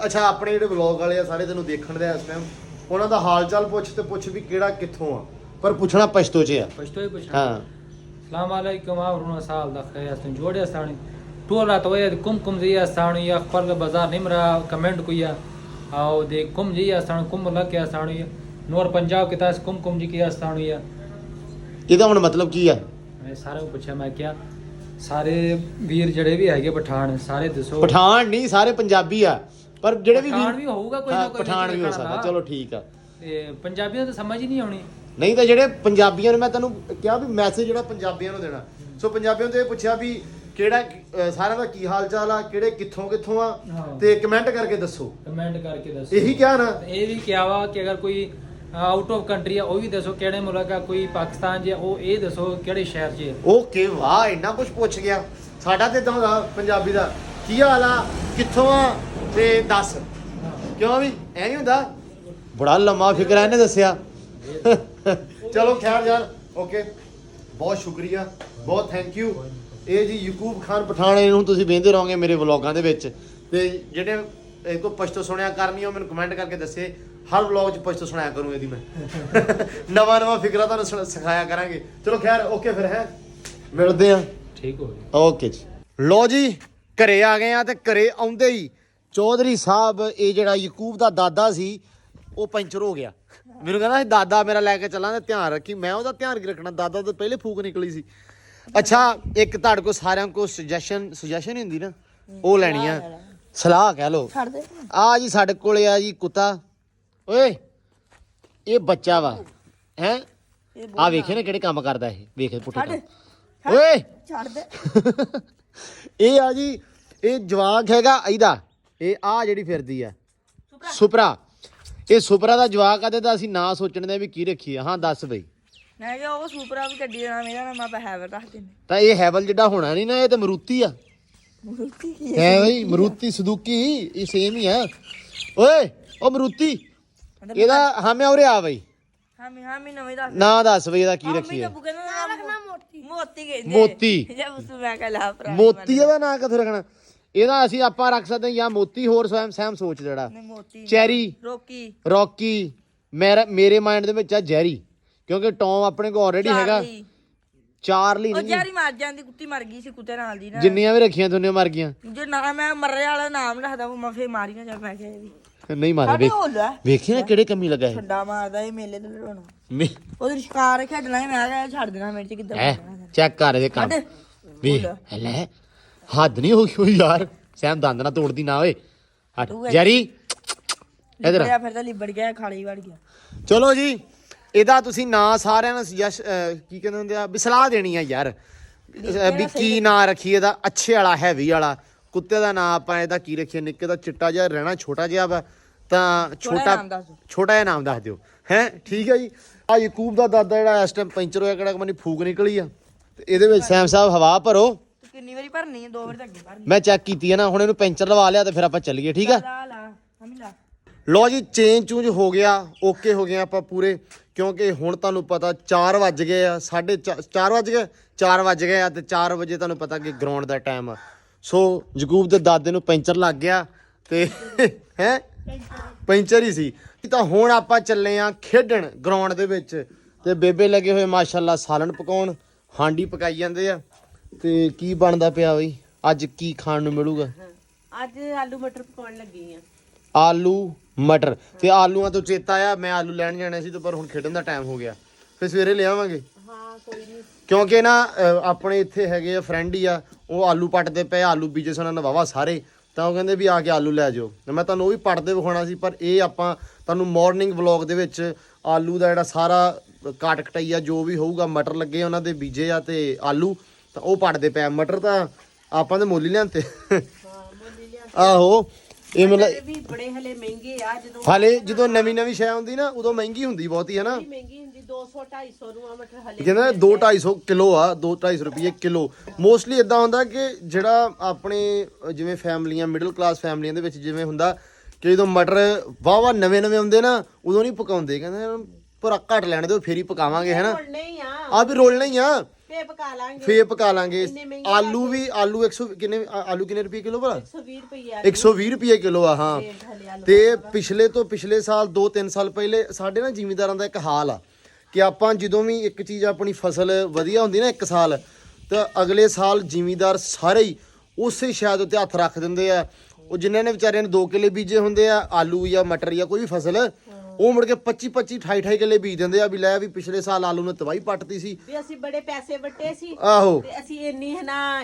ਅੱਛਾ ਆਪਣੇ ਜਿਹੜੇ ਵਲੌਗ ਵਾਲੇ ਆ ਸਾਰੇ ਤੈਨੂੰ ਦੇਖਣ ਦੇ ਇਸ ਟਾਈਮ ਉਹਨਾਂ ਦਾ ਹਾਲ ਚਾਲ ਪੁੱਛ ਵੀ ਕਿਹੜਾ ਕਿੱਥੋਂ ਆ ਪਰ ਪੁੱਛਣਾ ਪਸ਼ਤੋ ਚ ਆ। ਪਸ਼ਤੋ ਹੀ ਪੁੱਛਣਾ। ਹਾਂ السلام عليكم ورحمة الله وبركاته جوړه ستاني ټول راته کوم زیه ستاني یا خپل بازار نیمرا کمنټ کویا او د کوم زیه ستاني کوم لکه ستاني نور पंजाब کې تاسو کوم ਜੀ کې ستاني ਆ। ਇਹਦਾ ਹੁਣ ਮਤਲਬ ਕੀ ਆ? ਮੈਂ ਸਾਰਿਆਂ ਨੂੰ ਪੁੱਛਿਆ ਮੈਂ ਕਿਹਾ ਸਾਰੇ ਵੀਰ ਜਿਹੜੇ ਵੀ ਹੈਗੇ ਪਠਾਨ ਸਾਰੇ ਦੱਸੋ। ਪਠਾਨ ਨਹੀਂ ਸਾਰੇ ਪੰਜਾਬੀ ਆ ਪਰ ਜਿਹੜੇ ਵੀ ਪਠਾਨ ਵੀ ਹੋਊਗਾ ਕੋਈ ਨਾ ਕੋਈ ਪਠਾਨ ਵੀ ਹੋ ਸਕਦਾ। ਚਲੋ ਠੀਕ ਆ ਤੇ ਪੰਜਾਬੀਆਂ ਤਾਂ ਸਮਝ ਹੀ ਨਹੀਂ ਆਉਣੀ। ਨਹੀਂ ਤਾਂ ਜਿਹੜੇ ਪੰਜਾਬੀਆਂ ਨੂੰ ਮੈਂ ਤੈਨੂੰ ਕਿਹਾ ਵੀ ਮੈਸੇਜ ਜਿਹੜਾ ਪੰਜਾਬੀਆਂ ਨੂੰ ਦੇਣਾ ਸੋ ਪੰਜਾਬੀਆਂ ਤੋਂ ਇਹ ਪੁੱਛਿਆ ਵੀ ਕਿਹੜਾ ਸਾਰਿਆਂ ਦਾ ਕੀ ਹਾਲ ਚਾਲ ਆ ਕਿਹੜੇ ਕਿੱਥੋਂ ਆ ਤੇ ਕਮੈਂਟ ਕਰਕੇ ਦੱਸੋ। ਕਮੈਂਟ ਕਰਕੇ ਦੱਸੋ ਇਹੀ ਕਿਹਾ ਨਾ। ਇਹ ਵੀ ਕਿਹਾ ਵਾ ਕਿ ਅਗਰ ਕੋਈ ਆਊਟ ਆਫ ਕੰਟਰੀ ਆ ਉਹ ਵੀ ਦੱਸੋ ਕਿਹੜੇ ਮੁਲਕ ਆ ਕੋਈ ਪਾਕਿਸਤਾਨ ਜੇ ਉਹ ਇਹ ਦੱਸੋ ਕਿਹੜੇ ਸ਼ਹਿਰ 'ਚ। ਓਕੇ ਵਾਹ ਇੰਨਾ ਕੁਝ ਪੁੱਛ ਗਿਆ। ਸਾਡਾ ਤੇ ਇਦਾਂ ਦਾ ਪੰਜਾਬੀ ਦਾ ਕੀ ਹਾਲ ਆ ਕਿੱਥੋਂ ਆ ਤੇ ਦੱਸ ਕਿਉਂ ਵੀ ਐ ਨਹੀਂ ਹੁੰਦਾ। ਬੜਾ ਲੰਮਾ ਫਿਕਰ ਇਹਨੇ ਦੱਸਿਆ। ਚਲੋ ਖੈਰ ਯਾਰ ਓਕੇ ਬਹੁਤ ਸ਼ੁਕਰੀਆ ਬਹੁਤ ਥੈਂਕ ਯੂ। ਇਹ ਜੀ ਯਕੂਬ ਖਾਨ ਪਠਾਣੇ ਨੂੰ ਤੁਸੀਂ ਵੇਖਦੇ ਰਹੋਗੇ ਮੇਰੇ ਵਲੌਗਾਂ ਦੇ ਵਿੱਚ ਤੇ ਜਿਹੜੇ ਇਹ ਤੋਂ ਪਸ਼ਤੋ ਸੁਣਿਆ ਕਰਨੀ ਉਹ ਮੈਨੂੰ ਕਮੈਂਟ ਕਰਕੇ ਦੱਸੇ। ਹਰ ਵਲੌਗ 'ਚ ਪਸ਼ਤੋ ਸੁਣਾਇਆ ਕਰੂੰ ਇਹਦੀ ਮੈਂ ਨਵਾਂ ਫਿਕਰਾਂ ਤੁਹਾਨੂੰ ਸਿਖਾਇਆ ਕਰਾਂਗੇ। ਚਲੋ ਖੈਰ ਓਕੇ ਫਿਰ ਹੈ ਮਿਲਦੇ ਆ। ਠੀਕ ਹੋ ਗਿਆ ਓਕੇ ਜੀ। ਲੋ ਜੀ ਘਰੇ ਆ ਗਏ ਆ ਤੇ ਘਰੇ ਆਉਂਦੇ ਹੀ ਚੌਧਰੀ ਸਾਹਿਬ ਇਹ ਜਿਹੜਾ ਯਕੂਬ ਦਾ ਦਾਦਾ ਸੀ ਉਹ ਪੈਂਚਰ ਹੋ ਗਿਆ। ਮੈਨੂੰ ਕਹਿੰਦਾ ਦਾਦਾ ਮੇਰਾ ਲੈ ਕੇ ਚੱਲਾਂ ਤੇ ਧਿਆਨ ਰੱਖੀ। ਮੈਂ ਉਹਦਾ ਧਿਆਨ ਕੀ ਰੱਖਣਾ ਦਾਦਾ ਤੋਂ ਪਹਿਲੇ ਫੂਕ ਨਿਕਲੀ ਸੀ। ਅੱਛਾ ਇੱਕ ਤੁਹਾਡੇ ਕੋਲ ਸਾਰਿਆਂ ਕੋਲ ਸੁਜੈਸ਼ਨ ਹੁੰਦੀ ਨਾ ਉਹ ਲੈਣੀ ਆ ਸਲਾਹ ਕਹਿ ਲੋ। ਆ ਜੀ ਸਾਡੇ ਕੋਲੇ ਆ ਜੀ ਕੁੱਤਾ ਓਏ ਇਹ ਬੱਚਾ ਵਾ ਹੈ ਆ ਵੇਖੇ ਨਾ ਕਿਹੜੇ ਕੰਮ ਕਰਦਾ ਇਹ ਵੇਖ ਪੁੱਠੇ ਕੰਮ ਓਏ ਛੱਡ ਦੇ। ਇਹ ਆ ਜੀ ਇਹ ਜਵਾਕ ਹੈਗਾ ਇਹਦਾ ਇਹ ਆ ਜਿਹੜੀ ਫਿਰਦੀ ਆ ਸੁਪਰਾ ਇਹ ਸੁਪਰਾ ਦਾ ਜਵਾਕ ਆ ਤੇ ਅਸੀਂ ਨਾਂ ਸੋਚਣ ਦੇ ਵੀ ਕੀ ਰੱਖੀਏ। ਹਾਂ ਦੱਸ ਬਈ। ਮੈਂ ਕਿਹਾ ਉਹ ਸੁਪਰਾ ਵੀ ਗੱਡੀ ਦਾ ਨਾਮ ਇਹਦਾ ਨਾਮ ਆਪਾਂ ਹੈਵਲ ਰੱਖ ਦਿੰਦੇ। ਤਾਂ ਇਹ ਹੈਵਲ ਜਿਹੜਾ ਹੋਣਾ ਨਹੀਂ ਨਾ ਇਹ ਤੇ ਮਰੂਤੀ ਆ ਮਰੂਤੀ ਕੀ ਹੈ ਬਈ ਮਰੂਤੀ ਸੁਜ਼ੂਕੀ ਇਹ ਸੇਮ ਹੀ ਆ। ਓਏ ਉਹ ਮਰੂਤੀ ਇਹਦਾ ਹਾਮੇ ਉਰੇ ਆ ਬਈ ਹਾਮੀ ਨਵੇਂ ਦੱਸ ਨਾਂ ਦੱਸ ਬਈ ਇਹਦਾ ਕੀ ਰੱਖੀਏ। ਮੋਤੀ ਕਹਿੰਦੇ ਮੋਤੀ ਜੇ ਉਸ ਮੈਂ ਕਹ ਲਾ ਭਰਾ ਮੋਤੀ ਇਹਦਾ ਨਾਂ ਕਿੱਥੋਂ ਰੱਖਣਾ? ਇਹਦਾ ਅਸੀਂ ਆਪਾਂ ਰੱਖ ਸਕਦੇ ਜਾਂ ਮੋਤੀ ਹੋਰ ਸੈਮ ਸੋਚ ਜਿਹੜਾ ਮੋਤੀ ਚੈਰੀ ਰੌਕੀ ਮੇਰੇ ਮਾਈਂਡ ਦੇ ਵਿੱਚ ਆ ਜੈਰੀ ਕਿਉਂਕਿ ਟੌਮ ਆਪਣੇ ਕੋਲ ਆਲਰੇਡੀ ਹੈਗਾ। ਚਾਰਲੀ ਉਹ ਨਹੀਂ ਜੈਰੀ ਮਰ ਜਾਂਦੀ ਕੁੱਤੀ ਮਰ ਗਈ ਸੀ ਕੁੱਤੇ ਨਾਲ ਦੀ ਨਾ ਜਿੰਨੀਆਂ ਵੀ ਰੱਖੀਆਂ ਦੋਨੇ ਮਰ ਗਈਆਂ। ਜੇ ਨਾ ਮੈਂ ਮਰਰੇ ਵਾਲਾ ਨਾਮ ਰੱਖਦਾ ਉਹ ਮੈਂ ਫੇਰ ਮਾਰੀ ਨਾ ਜਾ ਮੈਂ ਕਿਹਾ ਵੀ ਨਹੀਂ ਮਾਰੇ ਵੇਖੀ ਨਾ ਕਿਹੜੇ ਕੰਮੀ ਲੱਗਾ ਇਹ ਛੱਡਾ ਮਾਰਦਾ ਇਹ ਮੇਲੇ ਤੇ ਲੜਾਉਣਾ ਉਹਦੇ ਸ਼ਿਕਾਰ ਖੇਡਣਾ ਮੈਂ ਕਿਹਾ ਛੱਡ ਦੇਣਾ ਮੇਰੇ ਚ ਕਿੱਦਾਂ ਹੈ ਚੈੱਕ ਕਰ ਇਹਦੇ ਕੰਮ ਵੇ ਲੈ ਹੱਦ ਨਹੀਂ ਹੋ ਗਈ ਯਾਰ ਸੈਮ ਦੰਦ ਨਾ ਤੋੜਦੀ ਨਾ ਓਏ ਹਟ ਜੈਰੀ ਇਧਰ ਫਿਰ ਤਾਂ ਲਿਬੜ ਗਿਆ ਖਾਲੀ ਵੜ ਗਿਆ। ਚਲੋ ਜੀ ਇਹਦਾ ਤੁਸੀਂ ਨਾਂ ਸਾਰਿਆਂ ਨੂੰ ਕੀ ਕਹਿੰਦੇ ਹੁੰਦੇ ਆ ਵੀ ਸਲਾਹ ਦੇਣੀ ਆ ਯਾਰ ਵੀ ਕੀ ਨਾਂ ਰੱਖੀਏ ਇਹਦਾ ਅੱਛੇ ਵਾਲਾ ਹੈਵੀ ਵਾਲਾ ਕੁੱਤੇ ਦਾ ਨਾਂ ਆਪਾਂ ਇਹਦਾ ਕੀ ਰੱਖੀਏ। ਨਿੱਕੇ ਦਾ ਚਿੱਟਾ ਜਿਹਾ ਰਹਿਣਾ ਛੋਟਾ ਜਿਹਾ ਵਾ ਤਾਂ ਛੋਟਾ ਜਿਹਾ ਨਾਮ ਦੱਸ ਦਿਓ ਹੈ ਠੀਕ ਹੈ ਜੀ। ਆ ਯਕੂਬ ਦਾ ਦਾਦਾ ਜਿਹੜਾ ਇਸ ਟਾਈਮ ਪੈਂਚਰ ਹੋਇਆ ਕਿਹੜਾ ਮਨੀ ਫੂਕ ਨਿਕਲੀ ਆ ਤੇ ਇਹਦੇ ਵਿੱਚ ਸੈਮ ਸਾਹਿਬ ਹਵਾ ਭਰੋ। ਕਿੰਨੀ ਵਾਰੀ ਭਰਨੀ ਹੈ? 2 ਵਾਰ ਤੱਕ ਭਰਨੀ ਮੈਂ ਚੈੱਕ ਕੀਤੀ ਹੈ ਨਾ ਹੁਣ ਇਹਨੂੰ ਪੈਂਚਰ ਲਵਾ ਲਿਆ ਤੇ ਫਿਰ ਆਪਾਂ ਚੱਲੀਏ ਠੀਕ ਆ। ਲਾ ਲੋ ਜੀ ਚੇਂਜ ਹੋ ਗਿਆ ਓਕੇ ਹੋ ਗਏ ਆਪਾਂ ਪੂਰੇ ਕਿਉਂਕਿ ਹੁਣ ਤੁਹਾਨੂੰ ਪਤਾ 4 ਵੱਜ ਗਏ ਆ 4 ਵੱਜ ਗਏ ਆ ਤੇ 4 ਵਜੇ ਤੁਹਾਨੂੰ ਪਤਾ ਕਿ ਗਰਾਊਂਡ ਦਾ ਟਾਈਮ ਆ। ਸੋ ਯਕੂਬ ਦੇ ਦਾਦੇ ਨੂੰ ਪੈਂਚਰ ਲੱਗ ਗਿਆ ਤੇ ਹੈ ਪੈਂਚਰ ਹੀ ਸੀ ਤਾਂ ਹੁਣ ਆਪਾਂ ਚੱਲੇ ਆ ਖੇਡਣ ਗਰਾਊਂਡ ਦੇ ਵਿੱਚ ਤੇ ਬੇਬੇ ਲੱਗੇ ਹੋਏ ਮਾਸ਼ਾਅੱਲਾ ਸਾਲਣ ਪਕਾਉਣ, ਹਾਂਡੀ ਪਕਾਈ ਜਾਂਦੇ ਆ। ਤੇ ਕੀ ਬਣਦਾ ਪਿਆ ਬਈ ਅੱਜ, ਕੀ ਖਾਣ ਨੂੰ ਮਿਲੂਗਾ? ਅੱਜ ਆਲੂ ਮਟਰ ਪਕਾਉਣ ਲੱਗੀ ਆ। ਆਲੂ ਮਟਰ। ਤੇ ਆਲੂਆਂ ਤੋਂ ਚੇਤਾ ਆ, ਮੈਂ ਆਲੂ ਲੈਣ ਜਾਣਾ ਸੀ ਤੇ ਪਰ ਹੁਣ ਖੇਡਣ ਦਾ ਟਾਈਮ ਹੋ ਗਿਆ, ਫਿਰ ਸਵੇਰੇ ਲਿਆਵਾਂਗੇ। ਹਾਂ ਕੋਈ ਨਹੀਂ। ਕਿਉਂਕਿ ਨਾ ਆਪਣੇ ਇੱਥੇ ਹੈਗੇ ਆ ਫਰੈਂਡ ਹੀ ਆ, ਉਹ ਆਲੂ ਪੱਟਦੇ ਪਏ, ਆਲੂ ਬੀਜੇ ਸਨ ਨਵਾਵਾ ਸਾਰੇ, ਤਾਂ ਉਹ ਕਹਿੰਦੇ ਵੀ ਆ ਕੇ ਆਲੂ ਲੈ ਜਾਓ। ਮੈਂ ਤੁਹਾਨੂੰ ਉਹ ਵੀ ਪੱਟਦੇ ਵਿਖਾਉਣਾ ਸੀ, ਪਰ ਇਹ ਆਪਾਂ ਤੁਹਾਨੂੰ ਮਾਰਨਿੰਗ ਵਲੌਗ ਦੇ ਵਿੱਚ ਆਲੂ ਦਾ ਜਿਹੜਾ ਸਾਰਾ ਕਾਟ ਕਟਾਈ ਆ ਜੋ ਵੀ ਹੋਊਗਾ, ਮਟਰ ਲੱਗੇ ਉਹਨਾਂ ਦੇ ਬੀਜੇ ਆ ਤੇ ਆਲੂ ਤਾਂ ਉਹ ਪੱਟਦੇ ਪਏ। ਮਟਰ ਤਾਂ ਆਪਾਂ ਤੇ ਮੁੱਲ ਹੀ ਲਿਆਂਤੇ। ਆਹੋ ਇਹ ਮਤਲਬ ਇਹ ਵੀ ਬੜੇ ਹਲੇ ਮਹਿੰਗੇ ਆ। ਜਦੋਂ ਨਵੀਂ ਸ਼ੈ ਹੁੰਦੀ ਨਾ ਉਦੋਂ ਮਹਿੰਗੀ ਹੁੰਦੀ ਬਹੁਤੀ ਹੈ ਨਾ। ਮਹਿੰਗੀ ਹੁੰਦੀ 200 250 ਨੂੰ ਆ ਮਟਰ ਹਲੇ। ਕਹਿੰਦੇ 2-250 ਕਿਲੋ ਆ, 2-250 ਰੁਪਏ ਕਿਲੋ। ਮੋਸਟਲੀ ਇਦਾਂ ਹੁੰਦਾ ਕਿ ਜਿਹੜਾ ਆਪਣੇ ਜਿਵੇਂ ਫੈਮਲੀਆਂ, ਮਿਡਲ ਕਲਾਸ ਫੈਮਲੀਆਂ ਦੇ ਵਿੱਚ ਜਿਵੇਂ ਹੁੰਦਾ ਕਿ ਜਦੋਂ ਮਟਰ ਵਾਹ ਨਵੇਂ ਹੁੰਦੇ ਨਾ ਉਦੋਂ ਨਹੀਂ ਪਕਾਉਂਦੇ, ਕਹਿੰਦੇ ਪਰ ਘੱਟ ਲੈਣ ਦਿਓ ਫੇਰ ਹੀ ਪਕਾਵਾਂਗੇ, ਹੈ ਨਾ। ਆ ਵੀ ਰੋਲਣੇ ਹੀ ਆ, ਫੇਰ ਪਕਾ ਲਾਂਗੇ। ਆਲੂ ਵੀ ਆਲੂ 100 ਕਿੰਨੇ ਰੁਪਏ ਕਿਲੋ ਭਲਾ? 120 ਰੁਪਏ ਕਿਲੋ ਆ। ਹਾਂ ਤੇ ਪਿਛਲੇ ਤੋਂ ਪਿਛਲੇ ਸਾਲ 2-3 ਸਾਲ ਪਹਿਲੇ ਸਾਡੇ ਨਾ ਜ਼ਿਮੀਂਦਾਰਾਂ ਦਾ ਇੱਕ ਹਾਲ ਆ ਕਿ ਆਪਾਂ ਜਦੋਂ ਵੀ ਇੱਕ ਚੀਜ਼ ਆਪਣੀ ਫਸਲ ਵਧੀਆ ਹੁੰਦੀ ਨਾ ਇੱਕ ਸਾਲ, ਤਾਂ ਅਗਲੇ ਸਾਲ ਜ਼ਿਮੀਂਦਾਰ ਸਾਰੇ ਹੀ ਉਸੇ ਸ਼ਾਇਦ ਉੱਤੇ ਹੱਥ ਰੱਖ ਦਿੰਦੇ ਆ। ਉਹ ਜਿਨ੍ਹਾਂ ਨੇ ਵਿਚਾਰਿਆਂ ਨੇ 2 ਕਿੱਲੇ ਬੀਜੇ ਹੁੰਦੇ ਆ ਆਲੂ ਜਾਂ ਮਟਰ ਜਾਂ ਕੋਈ ਵੀ ਫਸਲ, ਉਹ ਮੁੜ ਕੇ 25 28 ਕਿੱਲੇ ਬੀਜ ਦਿੰਦੇ ਆ ਵੀ ਲੈ ਵੀ ਪਿਛਲੇ ਸਾਲ ਆਲੂ ਨੇ ਤਬਾਹੀ ਪੱਟਤੀ ਸੀ ਵੀ ਅਸੀਂ ਬੜੇ ਪੈਸੇ ਵੱਟੇ ਸੀ। ਆਹੋ ਤੇ ਅਸੀਂ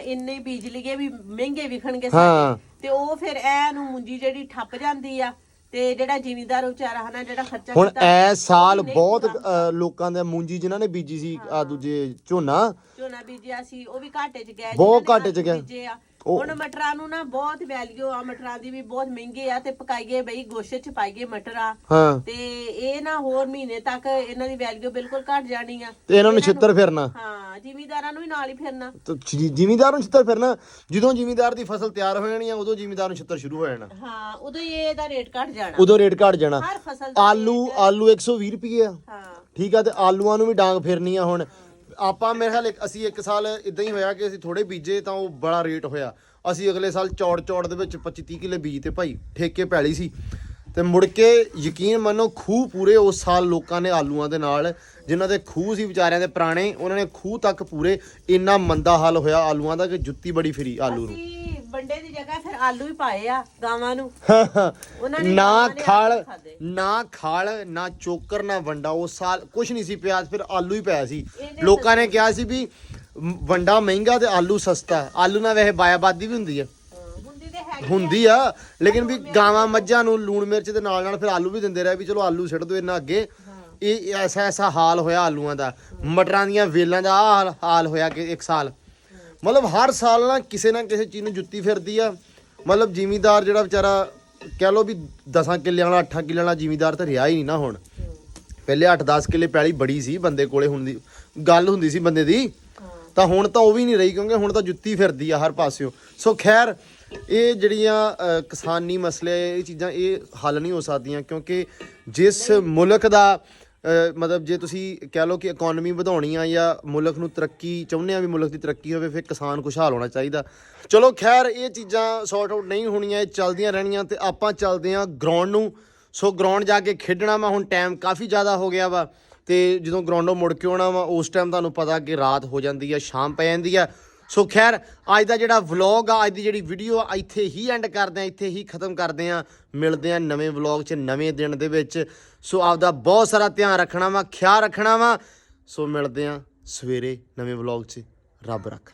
ਇੰਨੇ ਬੀਜ ਲਈਏ ਵੀ ਮਹਿੰਗੇ ਵਿਖਣਗੇ ਹਾਂ। ਤੇ ਉਹ ਫਿਰ ਐ ਨੂੰ ਮੁੰਜੀ ਜਿਹੜੀ ਠੱਪ ਜਾਂਦੀ ਆ ਤੇ ਜਿਹੜਾ ਜ਼ਿਮੀਂਦਾਰ ਵਿਚਾਰਾ ਹਨਾ ਜਿਹੜਾ ਖਰਚਾ ਹੁਣ ਐ ਸਾਲ ਬਹੁਤ ਲੋਕਾਂ ਦੇ ਮੂੰਜੀ ਜਿਨ੍ਹਾਂ ਨੇ ਬੀਜੀ ਸੀ ਆ ਦੂਜੇ ਝੋਨਾ ਬੀਜਿਆ ਸੀ ਉਹ ਵੀ ਘਾਟੇ 'ਚ ਗਿਆ, ਬਹੁਤ ਘਾਟੇ 'ਚ ਗਿਆ। ਬੀਜੇ ਆ। ਹੁਣ ਮਟਰਾਂ ਨੂੰ ਨਾ ਬਹੁਤ ਵੈਲਿਊ ਆ, ਮਟਰਾਂ ਦੀ ਵੀ ਬਹੁਤ ਮਹਿੰਗੇ ਆ ਤੇ ਪਕਾਈਏ ਬਈ ਗੋਸ਼ੇ 'ਚ ਪਾਈਏ ਮਟਰ ਆ ਤੇ ਇਹ ਨਾ ਹੋਰ ਮਹੀਨੇ ਤੱਕ ਇਹਨਾਂ ਦੀ ਵੈਲਿਊ ਬਿਲਕੁਲ ਘਟ ਜਾਣੀ ਆ ਤੇ ਇਹਨਾਂ ਨੂੰ ਛਿੱਤਰ ਫਿਰਨਾ। ਹਾਂ ਜ਼ਿਮੀਂਦਾਰਾਂ ਨੂੰ ਵੀ ਨਾਲ ਹੀ ਫਿਰਨਾ। ਜ਼ਿਮੀਂਦਾਰ ਨੂੰ ਛਿੱਤਰ ਫਿਰਨਾ, ਜਦੋਂ ਜ਼ਿਮੀਂਦਾਰ ਦੀ ਫਸਲ ਤਿਆਰ ਹੋ ਜਾਣੀ ਆ ਉਦੋਂ ਜ਼ਿਮੀਂਦਾਰ ਨੂੰ ਛਿੱਤਰ ਸ਼ੁਰੂ ਹੋ ਜਾਣਾ। ਹਾਂ ਉਦੋਂ ਹੀ ਇਹਦਾ ਰੇਟ ਘਟ ਜਾਣਾ, ਉਦੋਂ ਰੇਟ ਘਟ ਜਾਣਾ। ਹਰ ਫਸਲ ਦਾ ਆਲੂ 120 ਰੁਪਏ ਆ। ਹਾਂ ਠੀਕ ਆ, ਤੇ ਆਲੂਆਂ ਨੂੰ ਵੀ ਡਾਂਗ ਫਿਰਨੀ ਆ। ਹੁਣ ਆਪਾਂ ਮੇਰੇ ਖਿਆਲ ਅਸੀਂ ਇੱਕ ਸਾਲ ਇਦਾਂ ਹੀ ਹੋਇਆ ਕਿ ਅਸੀਂ ਥੋੜੇ ਬੀਜੇ ਤਾਂ ਉਹ ਬੜਾ ਰੇਟ ਹੋਇਆ। ਅਸੀਂ ਅਗਲੇ ਸਾਲ ਚੌੜ ਦੇ ਵਿੱਚ 25-30 ਕਿੱਲੇ ਬੀਜ ਤੇ ਭਾਈ ਠੇਕੇ ਪੈਲੀ ਸੀ ਤੇ ਮੁੜ ਕੇ ਯਕੀਨ ਮੰਨੋ ਖੂਹ ਪੂਰੇ ਉਸ ਸਾਲ ਲੋਕਾਂ ਨੇ ਆਲੂਆਂ ਦੇ ਨਾਲ, ਜਿਨ੍ਹਾਂ ਦੇ ਖੂਹ ਸੀ ਵਿਚਾਰਿਆਂ ਦੇ ਪੁਰਾਣੇ, ਉਹਨਾਂ ਨੇ ਖੂਹ ਤੱਕ ਪੂਰੇ। ਇੰਨਾ ਮੰਦਾ ਹਾਲ ਹੋਇਆ ਆਲੂਆਂ ਦਾ ਕਿ ਜੁੱਤੀ ਬੜੀ ਫਿਰੀ ਆਲੂ ਨੂੰ। ਬੰਡੇ ਦੀ ਜਗ੍ਹਾ ਫਿਰ ਆਲੂ ਹੀ ਪਾਏ ਆ ਗਾਵਾਂ ਨੂੰ। ਨਾ ਖਾਲ ਨਾ ਚੋਕਰ ਨਾ ਵੰਡਾ, ਉਸ ਸਾਲ ਕੁਝ ਨਹੀਂ ਸੀ ਪਿਆ, ਫਿਰ ਆਲੂ ਹੀ ਪਿਆ ਸੀ। ਲੋਕਾਂ ਨੇ ਕਿਹਾ ਸੀ ਵੀ ਵੰਡਾ ਮਹਿੰਗਾ ਤੇ ਆਲੂ ਸਸਤਾ। ਆਲੂ ਨਾਲ ਵੈਸੇ ਬਾਇਆਬਾਦੀ ਵੀ ਹੁੰਦੀ ਆ, ਹੁੰਦੀ ਆ, ਲੇਕਿਨ ਵੀ ਗਾਵਾਂ ਮੱਝਾਂ ਨੂੰ ਲੂਣ ਮਿਰਚ ਦੇ ਨਾਲ ਫਿਰ ਆਲੂ ਵੀ ਦਿੰਦੇ ਰਹੇ ਵੀ ਚਲੋ ਆਲੂ ਛੱਡ ਦੋ ਇਹਨਾਂ ਅੱਗੇ। ਇਹ ਐਸਾ ਹਾਲ ਹੋਇਆ ਆਲੂਆਂ ਦਾ। ਮਟਰਾਂ ਦੀਆਂ ਵੇਲਾਂ ਦਾ ਹਾਲ ਹੋਇਆ ਕਿ ਇੱਕ ਸਾਲ ਮਤਲਬ ਹਰ ਸਾਲ ਨਾ ਕਿਸੇ ਚੀਜ਼ ਨੂੰ ਜੁੱਤੀ ਫਿਰਦੀ ਆ। ਮਤਲਬ ਜ਼ਿਮੀਂਦਾਰ ਜਿਹੜਾ ਵਿਚਾਰਾ ਕਹਿ ਲਓ ਵੀ 10 ਕਿੱਲਿਆਂ ਵਾਲਾ 8 ਕਿੱਲਿਆਂ ਵਾਲਾ ਜ਼ਿਮੀਂਦਾਰ ਤਾਂ ਰਿਹਾ ਹੀ ਨਹੀਂ ਨਾ। ਹੁਣ ਪਹਿਲੇ 8-10 ਕਿੱਲੇ ਪੈਲੀ ਬੜੀ ਸੀ ਬੰਦੇ ਕੋਲੇ, ਹੁੰਦੀ ਗੱਲ ਹੁੰਦੀ ਸੀ ਬੰਦੇ ਦੀ, ਤਾਂ ਹੁਣ ਤਾਂ ਉਹ ਵੀ ਨਹੀਂ ਰਹੀ ਕਿਉਂਕਿ ਹੁਣ ਤਾਂ ਜੁੱਤੀ ਫਿਰਦੀ ਆ ਹਰ ਪਾਸਿਓਂ। ਸੋ ਖੈਰ ਇਹ ਜਿਹੜੀਆਂ ਕਿਸਾਨੀ ਮਸਲੇ, ਇਹ ਚੀਜ਼ਾਂ ਇਹ ਹੱਲ ਨਹੀਂ ਹੋ ਸਕਦੀਆਂ ਕਿਉਂਕਿ ਜਿਸ ਮੁਲਕ ਦਾ ਮਤਲਬ ਜੇ ਤੁਸੀਂ ਕਹਿ ਲਓ ਕਿ ਇਕਨੋਮੀ ਵਧਾਉਣੀ ਆ ਜਾਂ ਮੁਲਕ ਨੂੰ ਤਰੱਕੀ ਚਾਹੁੰਦੇ ਆ ਵੀ ਮੁਲਕ ਦੀ ਤਰੱਕੀ ਹੋਵੇ, ਫਿਰ ਕਿਸਾਨ ਖੁਸ਼ਹਾਲ ਹੋਣਾ ਚਾਹੀਦਾ। ਚਲੋ ਖੈਰ ਇਹ ਚੀਜ਼ਾਂ ਸੌਰਟ ਆਊਟ ਨਹੀਂ ਹੋਣੀਆਂ, ਇਹ ਚੱਲਦੀਆਂ ਰਹਿਣੀਆਂ ਤੇ ਆਪਾਂ ਚੱਲਦੇ ਆ ਗਰਾਊਂਡ ਨੂੰ। ਸੋ ਗਰਾਊਂਡ ਜਾ ਕੇ ਖੇਡਣਾ ਵਾ। ਹੁਣ ਟਾਈਮ ਕਾਫੀ ਜ਼ਿਆਦਾ ਹੋ ਗਿਆ ਵਾ ਤੇ ਜਦੋਂ ਗਰਾਊਂਡੋਂ ਮੁੜ ਕੇ ਆਉਣਾ ਵਾ ਉਸ ਟਾਈਮ ਤੁਹਾਨੂੰ ਪਤਾ ਕਿ ਰਾਤ ਹੋ ਜਾਂਦੀ ਆ, ਸ਼ਾਮ ਪੈ ਜਾਂਦੀ ਆ। ਸੋ ਖੈਰ ਅੱਜ ਦਾ ਜਿਹੜਾ ਵਲੌਗ ਆ, ਅੱਜ ਦੀ ਜਿਹੜੀ ਵੀਡੀਓ ਆ ਇੱਥੇ ਹੀ ਐਂਡ ਕਰਦੇ ਆ, ਇੱਥੇ ਹੀ ਖਤਮ ਕਰਦੇ ਆ। ਮਿਲਦੇ ਆ ਨਵੇਂ ਵਲੌਗ 'ਚ ਨਵੇਂ ਦਿਨ ਦੇ ਵਿੱਚ। ਸੋ ਆਪਦਾ ਬਹੁਤ ਸਾਰਾ ਧਿਆਨ ਰੱਖਣਾ ਵਾ, ਖਿਆਲ ਰੱਖਣਾ ਵਾ। ਸੋ ਮਿਲਦੇ ਆ ਸਵੇਰੇ ਨਵੇਂ ਵਲੌਗ 'ਚ। ਰੱਬ ਰੱਖ।